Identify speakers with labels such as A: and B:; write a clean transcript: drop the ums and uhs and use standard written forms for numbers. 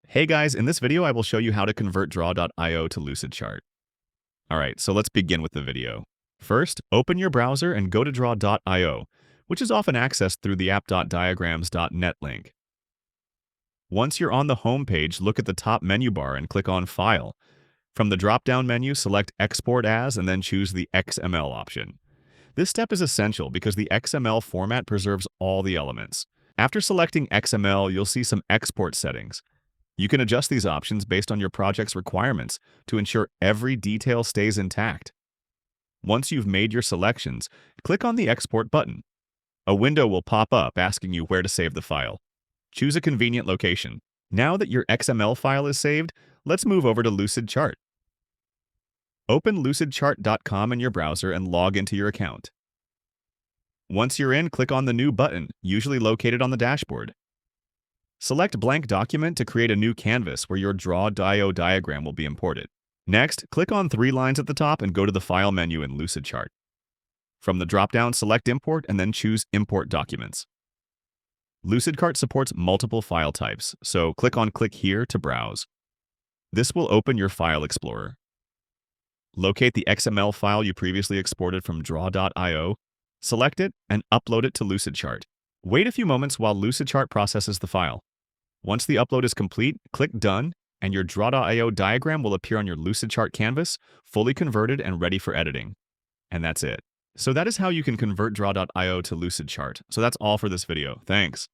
A: Hey guys, in this video I will show you how to convert draw.io to Lucidchart. Alright, so let's begin with the video. First, open your browser and go to draw.io, which is often accessed through the app.diagrams.net link. Once you're on the home page, look at the top menu bar and click on File. From the drop-down menu, select Export As and then choose the XML option. This step is essential because the XML format preserves all the elements. After selecting XML, you'll see some export settings. You can adjust these options based on your project's requirements to ensure every detail stays intact. Once you've made your selections, click on the Export button. A window will pop up asking you where to save the file. Choose a convenient location. Now that your XML file is saved, let's move over to Lucidchart. Open lucidchart.com in your browser and log into your account. Once you're in, click on the New button, usually located on the dashboard. Select Blank Document to create a new canvas where your draw.io diagram will be imported. Next, click on three lines at the top and go to the File menu in Lucidchart. From the drop-down, select Import and then choose Import Documents. Lucidchart supports multiple file types, so click on Click Here to browse. This will open your File Explorer. Locate the XML file you previously exported from draw.io, select it, and upload it to Lucidchart. Wait a few moments while Lucidchart processes the file. Once the upload is complete, click Done, and your draw.io diagram will appear on your Lucidchart canvas, fully converted and ready for editing. And that's it. So that is how you can convert draw.io to Lucidchart. So that's all for this video. Thanks.